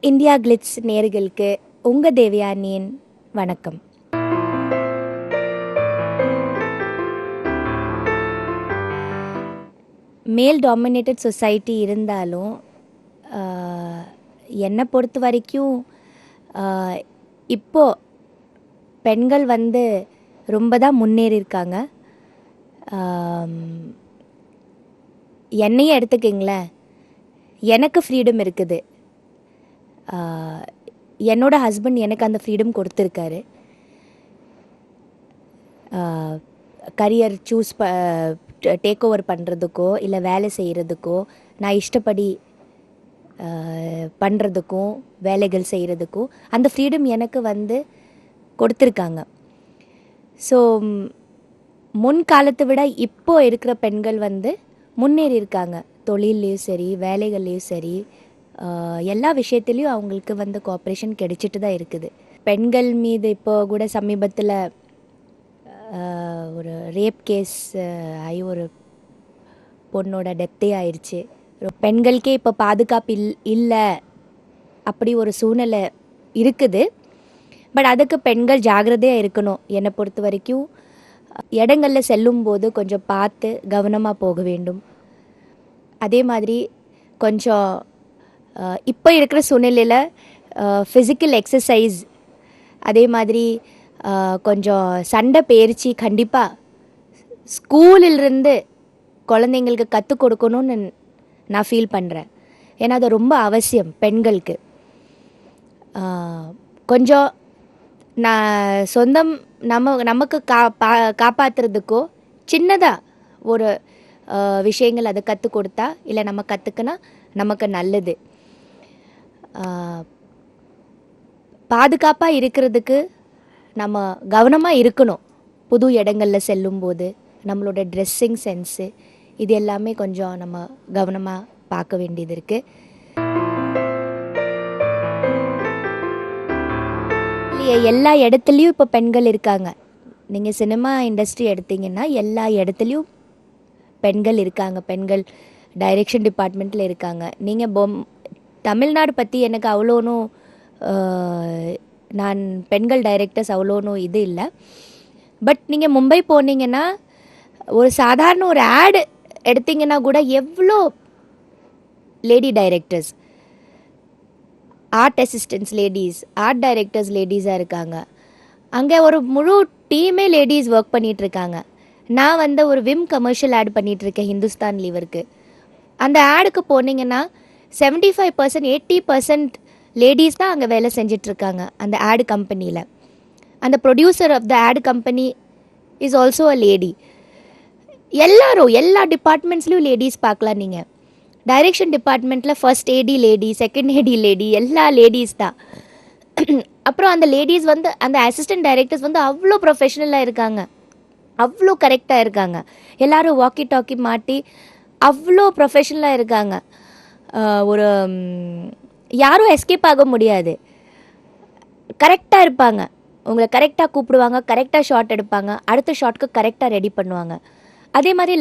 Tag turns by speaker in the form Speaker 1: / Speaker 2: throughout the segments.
Speaker 1: India glitz நேயர்களுக்கு உங்கள் தேவயானியின் வணக்கம். மேல் டாமினேட்டட் சொசைட்டி இருந்தாலும் என்னை பொறுத்த வரைக்கும் இப்போது பெண்கள் ரொம்ப தான் முன்னேறியிருக்காங்க. என்னையே எடுத்துக்கிங்களேன், எனக்கு ஃப்ரீடம் இருக்குது. என்னோட ஹஸ்பண்ட் எனக்கு அந்த ஃப்ரீடம் கொடுத்துருக்காரு. கரியர் சூஸ் டேக் ஓவர் பண்ணுறதுக்கோ இல்லை வேலை செய்கிறதுக்கோ, நான் இஷ்டப்படி பண்ணுறதுக்கும் வேலைகள் செய்கிறதுக்கும் அந்த ஃப்ரீடம் எனக்கு கொடுத்துருக்காங்க. ஸோ முன்காலத்தை விட இப்போ இருக்கிற பெண்கள் முன்னேறி இருக்காங்க. தொழில்லையும் சரி, வேலைகள்லேயும் சரி, எல்லா விஷயத்துலேயும் அவங்களுக்கு கோஆப்ரேஷன் கிடைச்சிட்டு தான் இருக்குது. பெண்கள் மீது இப்போ கூட சமீபத்தில் ஒரு ரேப் கேஸ் ஆகி ஒரு பொண்ணோட டெத்தே ஆயிடுச்சு. பெண்களுக்கே இப்போ பாதுகாப்பு இல்லை அப்படி ஒரு சூழ்நிலை இருக்குது. பட் அதுக்கு பெண்கள் ஜாகிரதையாக இருக்கணும். என்னை பொறுத்த வரைக்கும் இடங்களில் செல்லும்போது கொஞ்சம் பார்த்து கவனமாக போக வேண்டும். அதே மாதிரி கொஞ்சம் இப்போ இருக்கிற சூழ்நிலையில் ஃபிசிக்கல் எக்ஸசைஸ், அதே மாதிரி கொஞ்சம் சண்டை பயிற்சி கண்டிப்பாக ஸ்கூலிலிருந்து குழந்தைங்களுக்கு கற்றுக் கொடுக்கணும்னு நான் ஃபீல் பண்ணுறேன். ஏன்னா அது ரொம்ப அவசியம் பெண்களுக்கு. கொஞ்சம் நான் சொந்தம் நமக்கு காப்பாற்றுறதுக்கோ சின்னதாக ஒரு விஷயங்கள் அதை கற்றுக் கொடுத்தா இல்லை நம்ம கற்றுக்கினா நமக்கு நல்லது. பாதுகாப்பாக இருக்கிறதுக்கு நம்ம கவனமாக இருக்கணும். புது இடங்களில் செல்லும்போது நம்மளோட ட்ரெஸ்ஸிங் சென்ஸு இது எல்லாமே கொஞ்சம் நம்ம கவனமாக பார்க்க வேண்டியது இருக்குது. எல்லா இடத்துலையும் இப்போ பெண்கள் இருக்காங்க. நீங்கள் சினிமா இண்டஸ்ட்ரி எடுத்தீங்கன்னா எல்லா இடத்துலையும் பெண்கள் இருக்காங்க. பெண்கள் டைரெக்ஷன் டிபார்ட்மெண்ட்டில் இருக்காங்க. நீங்கள் தமிழ்நாடு பற்றி எனக்கு அவ்வளோனும் நான் பெண்கள் டைரக்டர்ஸ் அவ்வளோனும் இது இல்லை. பட் நீங்கள் மும்பை போனீங்கன்னா ஒரு சாதாரண ஒரு ஆடு எடுத்தீங்கன்னா கூட எவ்வளோ lady directors, art assistants ladies, art directors லேடிஸாக இருக்காங்க. அங்கே ஒரு முழு டீமே லேடிஸ் ஒர்க் பண்ணிகிட்ருக்காங்க. நான் ஒரு விம் கமர்ஷியல் ஆட் பண்ணிகிட்ருக்கேன் ஹிந்துஸ்தான் லீவருக்கு. அந்த ஆடுக்கு போனீங்கன்னா 75% 80% லேடிஸ் தான் அங்கே வேலை செஞ்சிட்ருக்காங்க அந்த ஆடு கம்பெனியில். அந்த ப்ரொடியூசர் ஆஃப் த ஆடு company is also a lady. எல்லா டிபார்ட்மெண்ட்ஸ்லையும் லேடிஸ் பார்க்கலாம். நீங்கள் டைரெக்ஷன் டிபார்ட்மெண்ட்டில் ஃபர்ஸ்ட் ஏடி லேடி, செகண்ட் ஏடி லேடி, எல்லா லேடிஸ் தான். அப்புறம் அந்த லேடிஸ் அந்த அசிஸ்டன்ட் டைரக்டர்ஸ் அவ்வளோ ப்ரொஃபஷ்னலாக இருக்காங்க, அவ்வளோ கரெக்டாக இருக்காங்க. எல்லோரும் வாக்கி டாக்கி மாட்டி அவ்வளோ ப்ரொஃபஷ்னலாக இருக்காங்க. ஒரு யாரும் எஸ்கேப் ஆக முடியாது. கரெக்டாக இருப்பாங்க. உங்களை கரெக்டாக கூப்பிடுவாங்க, கரெக்டாக ஷாட் எடுப்பாங்க, அடுத்த ஷாட்க்கு கரெக்டாக ரெடி பண்ணுவாங்க. அதே மாதிரி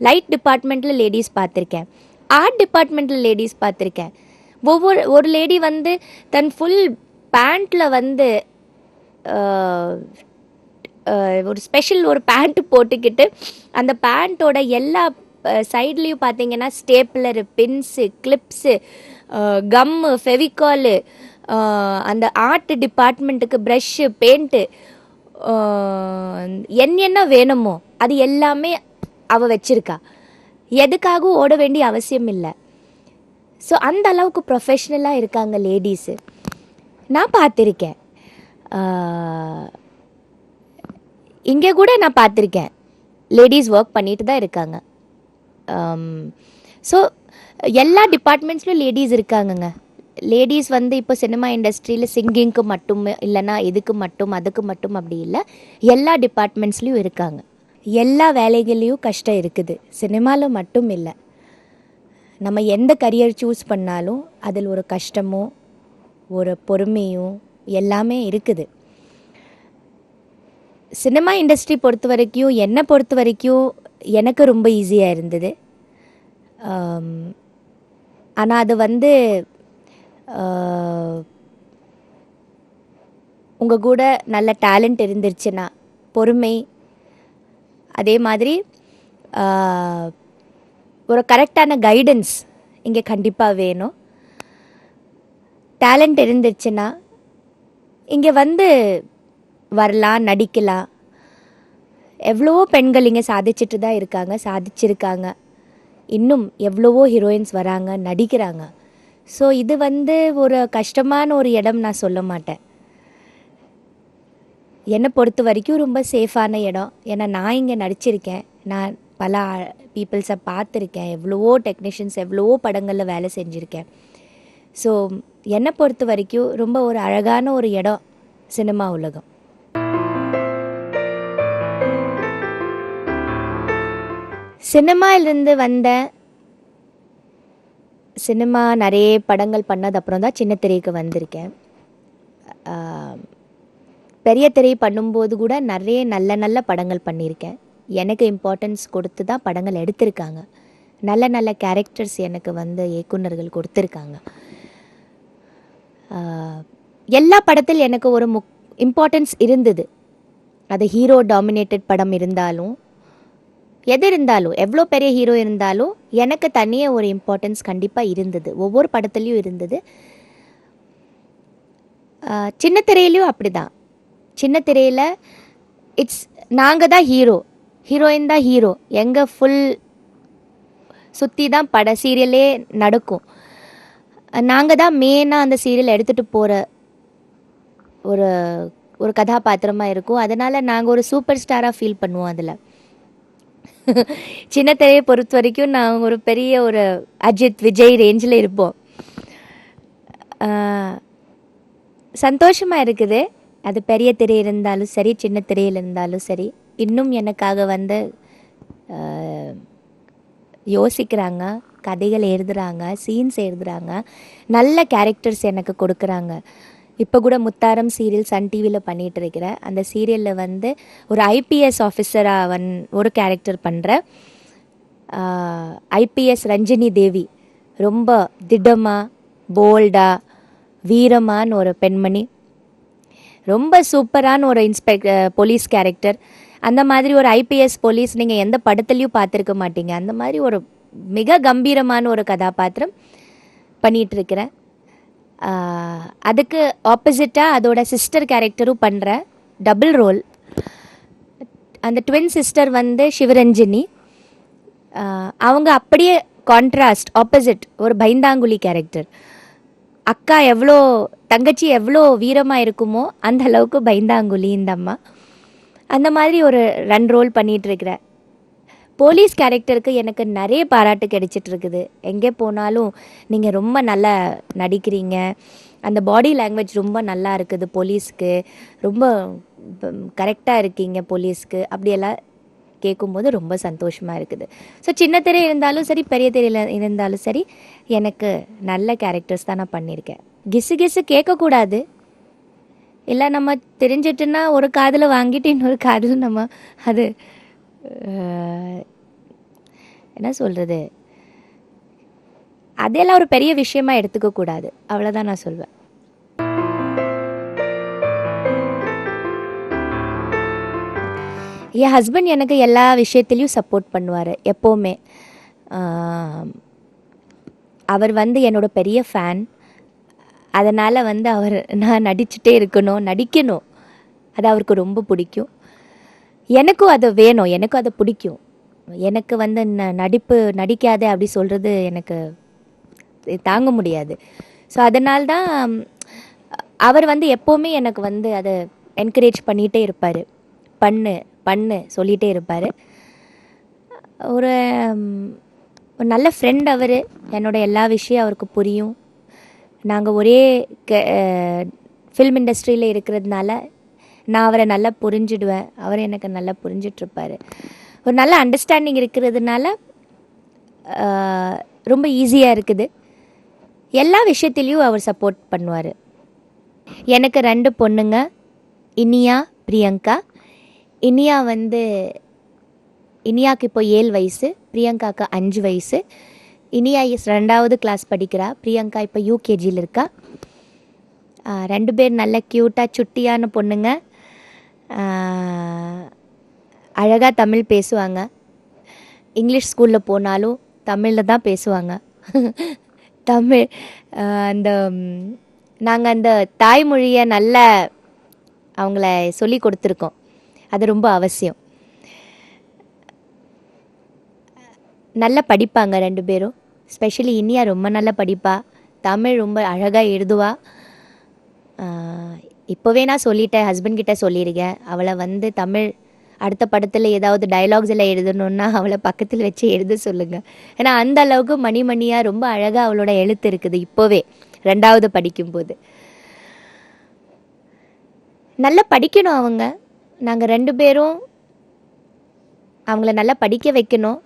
Speaker 1: லைட் டிபார்ட்மெண்ட்டில் லேடிஸ் பார்த்துருக்கேன், ஆர்ட் டிபார்ட்மெண்ட்டில் லேடிஸ் பார்த்துருக்கேன். ஒரு லேடி தன் ஃபுல் பேண்ட்டில் ஒரு ஸ்பெஷல் ஒரு பேண்ட்டு போட்டுக்கிட்டு அந்த பேண்ட்டோட எல்லா சைட்லேயும் பார்த்தீங்கன்னா ஸ்டேப்லரு, பின்ஸு, கிளிப்ஸு, கம்மு, ஃபெவிகாலு, அந்த ஆர்ட் டிபார்ட்மெண்ட்டுக்கு ப்ரஷ்ஷு, பெயிண்ட்டு, என்ன வேணுமோ அது எல்லாமே அவள் வச்சுருக்கா. எதுக்காகவும் ஓட வேண்டிய அவசியம் இல்லை. ஸோ அந்த அளவுக்கு ப்ரொஃபஷ்னலாக இருக்காங்க லேடிஸு. நான் பார்த்துருக்கேன், இங்கே கூட நான் பார்த்துருக்கேன் லேடிஸ் ஒர்க் பண்ணிட்டு தான் இருக்காங்க. ஸோ எல்லா டிபார்ட்மெண்ட்ஸ்லையும் லேடிஸ் இருக்காங்கங்க. லேடிஸ் இப்போ சினிமா இண்டஸ்ட்ரியில் சிங்கிங்க்கு மட்டும் இல்லைன்னா இதுக்கு மட்டும் அதுக்கு மட்டும் அப்படி இல்லை, எல்லா டிபார்ட்மெண்ட்ஸ்லேயும் இருக்காங்க. எல்லா வேலைகள்லேயும் கஷ்டம் இருக்குது, சினிமாவில் மட்டும் இல்லை. நம்ம எந்த கரியர் சூஸ் பண்ணாலும் அதில் ஒரு கஷ்டமும் ஒரு பொறுமையும் எல்லாமே இருக்குது. சினிமா இண்டஸ்ட்ரி பொறுத்த வரைக்கும், என்னை பொறுத்த வரைக்கும் எனக்கு ரொம்ப ஈஸியாக இருந்தது. ஆனால் அது உங்கள் கூட நல்ல டேலண்ட் இருந்துருச்சுன்னா பொறுமை, அதே மாதிரி ஒரு கரெக்டான கைடன்ஸ் இங்கே கண்டிப்பாக வேணும். டேலண்ட் இருந்துச்சுன்னா இங்கே வந்து வரலாம், நடிக்கலாம். எவ்வளவோ பெண்கள் இங்கே சாதிச்சுட்டு தான் இருக்காங்க, சாதிச்சிருக்காங்க. இன்னும் எவ்வளவோ ஹீரோயின்ஸ் வராங்க, நடிக்கிறாங்க. ஸோ இது வந்து ஒரு கஷ்டமான ஒரு இடம் நான் சொல்ல மாட்டேன். என்னை பொறுத்த வரைக்கும் ரொம்ப சேஃபான இடம். ஏன்னா நான் இங்கே நடிச்சிருக்கேன், நான் பல பீப்புள்ஸை பார்த்துருக்கேன், எவ்வளவோ டெக்னீஷியன்ஸ் எவ்வளவோ படங்களில் வேலை செஞ்சுருக்கேன். ஸோ என்னை பொறுத்த வரைக்கும் ரொம்ப ஒரு அழகான ஒரு இடம் சினிமா உலகம். சினிமாவிலிருந்து வந்த சினிமா நிறைய படங்கள் பண்ணது அப்புறம் தான் சின்ன திரைக்கு வந்திருக்கேன். பெரிய திரை பண்ணும்போது கூட நிறைய நல்ல நல்ல படங்கள் பண்ணியிருக்கேன். எனக்கு இம்பார்ட்டன்ஸ் கொடுத்து தான் படங்கள் எடுத்திருக்காங்க. நல்ல நல்ல கேரக்டர்ஸ் எனக்கு வந்து இயக்குனர்கள் கொடுத்துருக்காங்க. எல்லா படத்தில் எனக்கு ஒரு இம்பார்ட்டன்ஸ் இருந்தது. அது ஹீரோ டாமினேட்டட் படம் இருந்தாலும், எது இருந்தாலும், எவ்வளோ பெரிய ஹீரோ இருந்தாலும் எனக்கு தனியாக ஒரு இம்பார்ட்டன்ஸ் கண்டிப்பாக இருந்தது. ஒவ்வொரு படத்துலேயும் இருந்தது. சின்ன திரையிலையும் அப்படி தான். சின்ன திரையில் நாங்கள் தான் ஹீரோ, ஹீரோயின் தான் ஹீரோ. எங்கள் ஃபுல் சுற்றி தான் சீரியலே நடக்கும். நாங்கள் தான் மெயினாக அந்த சீரியல் எடுத்துகிட்டு போகிற ஒரு ஒரு கதாபாத்திரமாக இருக்கும். அதனால் நாங்கள் ஒரு சூப்பர் ஸ்டாராக ஃபீல் பண்ணுவோம். அதில் சின்ன திரையை பொறுத்த வரைக்கும் நாங்கள் ஒரு பெரிய ஒரு அஜித், விஜய் ரேஞ்சில் இருப்போம். சந்தோஷமாக இருக்குது. அது பெரிய திரை இருந்தாலும் சரி, சின்ன திரையில் இருந்தாலும் சரி. இன்னும் எனக்காக வந்து யோசிக்கிறாங்க, கதைகள் எழுதுகிறாங்க, சீன்ஸ் எழுதுகிறாங்க, நல்ல கேரக்டர்ஸ் எனக்கு கொடுக்குறாங்க. இப்போ கூட முத்தாரம் சீரியல் சன் டிவியில் பண்ணிகிட்டு இருக்கிறேன். அந்த சீரியலில் வந்து ஒரு ஐபிஎஸ் ஆஃபீஸராக ஒரு கேரக்டர் பண்ணுறேன். ஐபிஎஸ் ரஞ்சினி தேவி. ரொம்ப திடமாக, போல்டாக, வீரமான ஒரு பெண்மணி. ரொம்ப சூப்பரான ஒரு போலீஸ் கேரக்டர். அந்த மாதிரி ஒரு ஐபிஎஸ் போலீஸ் நீங்கள் எந்த படத்துலையும் பார்த்துருக்க மாட்டீங்க. அந்த மாதிரி ஒரு மிக கம்பீரமான ஒரு கதாபாத்திரம் பண்ணிகிட்ருக்கிறேன். அதுக்கு ஆப்போசிட்டாக அதோட சிஸ்டர் கேரக்டரும் பண்ணுறேன், டபுள் ரோல். அந்த ட்வின் சிஸ்டர் வந்து சிவரஞ்சினி. அவங்க அப்படியே கான்ட்ராஸ்ட், ஆப்போசிட், ஒரு பைந்தாங்குழி கேரக்டர். அக்கா எவ்வளோ, தங்கச்சி எவ்வளோ வீரமாக இருக்குமோ அந்த அளவுக்கு பைந்தாங்குழி இந்த அம்மா. அந்த மாதிரி ஒரு 2 ரோல் பண்ணிகிட்ருக்கிறேன். போலீஸ் கேரக்டருக்கு எனக்கு நிறைய பாராட்டு கிடைச்சிட்ருக்குது. எங்கே போனாலும் நீங்கள் ரொம்ப நல்லா நடிக்கிறீங்க, அந்த பாடி லாங்குவேஜ் ரொம்ப நல்லா இருக்குது, போலீஸ்க்கு ரொம்ப கரெக்டாக இருக்கீங்க போலீஸ்க்கு, அப்படியெல்லாம் கேட்கும்போது ரொம்ப சந்தோஷமாக இருக்குது. ஸோ சின்ன திரை இருந்தாலும் சரி, பெரிய திரையில் இருந்தாலும் சரி, எனக்கு நல்ல கேரக்டர்ஸ் தான் நான் பண்ணியிருக்கேன். கிசு கேட்கக்கூடாது. இல்லை நம்ம தெரிஞ்சிட்டுன்னா ஒரு காதில் வாங்கிட்டு இன்னொரு காதில் நம்ம அது என்ன சொல்கிறது, அதெல்லாம் ஒரு பெரிய விஷயமா எடுத்துக்கக்கூடாது. அவ்வளோதான் நான் சொல்வேன். என் ஹஸ்பண்ட் எனக்கு எல்லா விஷயத்துலேயும் சப்போர்ட் பண்ணுவார் எப்போவுமே. அவர் வந்து என்னோட பெரிய ஃபேன். அதனால் வந்து நான் நடிச்சுட்டே நடிக்கணும், அது அவருக்கு ரொம்ப பிடிக்கும். எனக்கும் அது வேணும், எனக்கும் அது பிடிக்கும். எனக்கு வந்து நடிக்காதே அப்படி சொல்கிறது எனக்கு தாங்க முடியாது. ஸோ அதனால்தான் அவர் வந்து எப்போவுமே எனக்கு வந்து அதை என்கரேஜ் பண்ணிகிட்டே இருப்பார். பண்ணு சொல்லிகிட்டே இருப்பார். ஒரு நல்ல ஃப்ரெண்ட் அவர். என்னோட எல்லா விஷயம் அவருக்கு புரியும். நாங்கள் ஒரே ஃபில்ம் இண்டஸ்ட்ரியில் இருக்கிறதுனால நான் அவரை நல்லா புரிஞ்சிடுவேன், அவர் எனக்கு நல்லா புரிஞ்சிட்ருப்பார். ஒரு நல்ல அண்டர்ஸ்டாண்டிங் இருக்கிறதுனால ரொம்ப ஈஸியாக இருக்குது. எல்லா விஷயத்துலேயும் அவர் சப்போர்ட் பண்ணுவார். எனக்கு 2 பொண்ணுங்க, இனியா, பிரியங்கா. இனியாவுக்கு இப்போ 7 வயசு, பிரியங்காவுக்கு 5 வயசு. இனியா 2வது கிளாஸ் படிக்கிறா. பிரியங்கா இப்போ யூகேஜியில் இருக்கா. 2 பேர் நல்ல க்யூட்டாக சுட்டியான பொண்ணுங்க. அழகாக தமிழ் பேசுவாங்க. இங்கிலீஷ் ஸ்கூலில் போனாலும் தமிழில் தான் பேசுவாங்க. தமிழ் அந்த நாங்கள் அந்த தாய்மொழியை நல்ல அவங்கள சொல்லி கொடுத்துருக்கோம். அது ரொம்ப அவசியம். நல்லா படிப்பாங்க 2 பேரும். ஸ்பெஷலி இனியா ரொம்ப நல்லா படிப்பா. தமிழ் ரொம்ப அழகாக எழுதுவா. இப்போவே நான் சொல்லிட்டேன், ஹஸ்பண்ட்கிட்ட சொல்லியிருக்கேன், அவளை வந்து தமிழ் அடுத்த படத்தில் ஏதாவது டைலாக்ஸ் எல்லாம் எழுதணுன்னா அவளை பக்கத்தில் வச்சு எழுத சொல்லுங்கள். ஏன்னா அந்த அளவுக்கு மணிமணியாக ரொம்ப அழகாக அவளோட எழுத்து இருக்குது. இப்போவே 2வது படிக்கும்போது நல்லா படிக்கணும் அவங்க. நாங்கள் 2 பேரும் அவங்கள நல்லா படிக்க வைக்கணும்.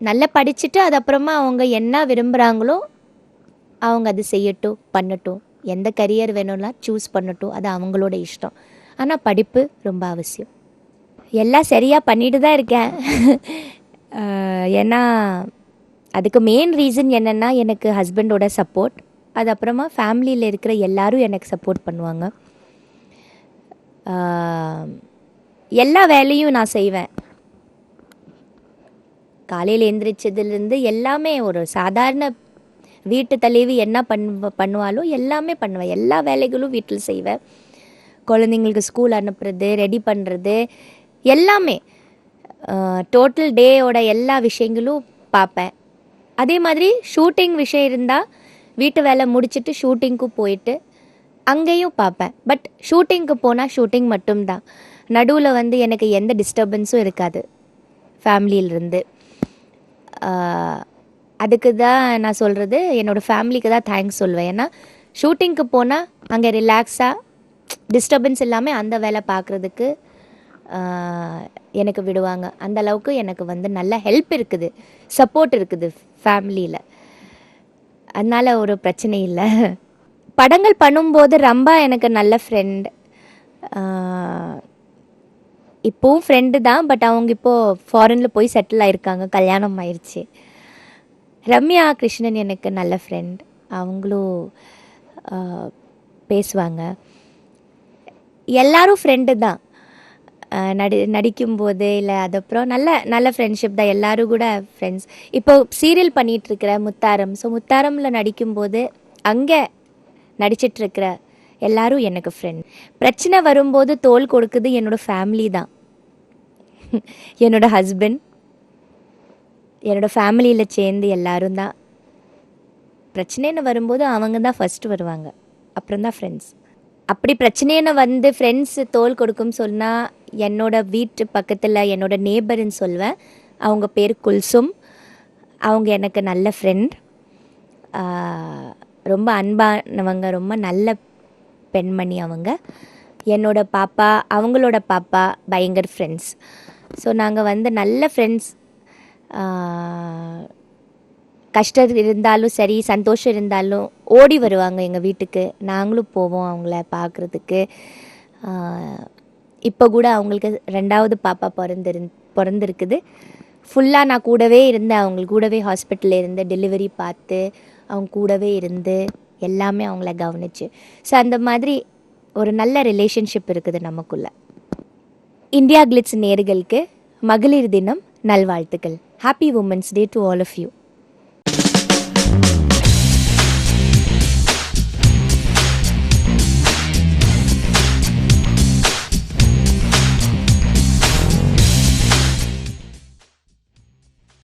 Speaker 1: நல்லா படிச்சுட்டு அது அப்புறமா அவங்க என்ன விரும்புகிறாங்களோ அவங்க அது செய்யட்டும், பண்ணட்டும். எந்த கரியர் வேணும்னா சூஸ் பண்ணட்டும், அது அவங்களோட இஷ்டம். ஆனால் படிப்பு ரொம்ப அவசியம். எல்லாம் சரியாக பண்ணிட்டு தான் இருக்கேன். ஏன்னா அதுக்கு மெயின் ரீசன் என்னென்னா எனக்கு ஹஸ்பண்டோட சப்போர்ட். அது அப்புறமா ஃபேமிலியில் இருக்கிற எல்லாரும் எனக்கு சப்போர்ட் பண்ணுவாங்க. எல்லா வேலையும் நான் செய்வேன். காலையில் எழுந்திரிச்சதுலேருந்து எல்லாமே ஒரு சாதாரண வீட்டு தலைவி என்ன பண்ணுவாலோ எல்லாமே பண்ணுவேன். எல்லா வேலைகளும் வீட்டில் செய்வேன். குழந்தைங்களுக்கு ஸ்கூல் அனுப்புறது, ரெடி பண்ணுறது, எல்லாமே டோட்டல் டேயோட எல்லா விஷயங்களும் பார்ப்பேன். அதே மாதிரி ஷூட்டிங் விஷயம் இருந்தால் வீட்டு வேலை முடிச்சுட்டு ஷூட்டிங்க்கு போயிட்டு அங்கேயும் பார்ப்பேன். பட் ஷூட்டிங்க்கு போனால் ஷூட்டிங் மட்டும்தான். நடுவில் வந்து எனக்கு எந்த டிஸ்டர்பன்ஸும் இருக்காது ஃபேமிலியிலேருந்து. அதுக்கு தான் நான் சொல்கிறது, என்னோடய ஃபேமிலிக்கு தான் தேங்க்ஸ் சொல்வேன். ஏன்னா ஷூட்டிங்க்கு போனால் அங்கே ரிலாக்ஸாக டிஸ்டர்பன்ஸ் இல்லாமல் அந்த வேலை பார்க்குறதுக்கு எனக்கு விடுவாங்க. அந்த அளவுக்கு எனக்கு வந்து நல்ல ஹெல்ப் இருக்குது, சப்போர்ட் இருக்குது ஃபேமிலியில். அதனால் ஒரு பிரச்சனை இல்லை. படங்கள் பண்ணும்போது ரம்பா எனக்கு நல்ல ஃப்ரெண்ட். இப்போவும் ஃப்ரெண்டு தான். பட் அவங்க இப்போது ஃபாரினில் போய் செட்டில் ஆகிருக்காங்க, கல்யாணம் ஆயிடுச்சு. ரம்யா கிருஷ்ணன் எனக்கு நல்ல ஃப்ரெண்ட். அவங்களும் பேசுவாங்க. எல்லாரும் ஃப்ரெண்டு தான். நடிக்கும்போது இல்லை அதுக்கப்புறம் நல்ல நல்ல ஃப்ரெண்ட்ஷிப் தான். எல்லோரும் கூட ஃப்ரெண்ட்ஸ். இப்போ சீரியல் பண்ணிகிட்ருக்கிற முத்தாரம். ஸோ முத்தாரமில் நடிக்கும்போது அங்கே நடிச்சிட்ருக்கிற எல்லாரும் எனக்கு ஃப்ரெண்ட். பிரச்சனை வரும்போது தோள் கொடுக்குது என்னோடய ஃபேமிலி தான். என்னோடய ஹஸ்பண்ட், என்னோடய ஃபேமிலியில் சேர்ந்து எல்லாரும் தான். பிரச்சனைன்னு வரும்போது அவங்க தான் ஃபஸ்ட்டு வருவாங்க, அப்புறம் தான் ஃப்ரெண்ட்ஸ். அப்படி பிரச்சனைன்னு வந்து ஃப்ரெண்ட்ஸு தோள் கொடுக்கும் சொன்னால் என்னோடய வீட்டு பக்கத்தில் என்னோடய நேபர்ன்னு சொல்வேன். அவங்க பேர் குல்சும். அவங்க எனக்கு நல்ல ஃப்ரெண்ட். ரொம்ப அன்பானவங்க, ரொம்ப நல்ல பெண்மணி அவங்க. என்னோட பாப்பா, அவங்களோட பாப்பா பயங்கர ஃப்ரெண்ட்ஸ். ஸோ நாங்கள் வந்து நல்ல ஃப்ரெண்ட்ஸ். கஷ்டம் இருந்தாலும் சரி, சந்தோஷம் இருந்தாலும் ஓடி வருவாங்க எங்கள் வீட்டுக்கு. நாங்களும் போவோம் அவங்கள பார்க்குறதுக்கு. இப்போ கூட அவங்களுக்கு 2வது பாப்பா பிறந்திருக்குது. ஃபுல்லாக நான் கூடவே இருந்தேன். அவங்களுக்கு கூடவே ஹாஸ்பிட்டலில் இருந்து டெலிவரி பார்த்து அவங்க கூடவே இருந்து எல்லாமே அவங்கள கவனிச்சு. ஸோ அந்த மாதிரி ஒரு நல்ல ரிலேஷன்ஷிப் இருக்குது நமக்குள்ள. இந்தியா கிளிட்ஸ் நேயர்களுக்கு மகளிர் தினம் நல்வாழ்த்துக்கள். Happy women's day to all of you.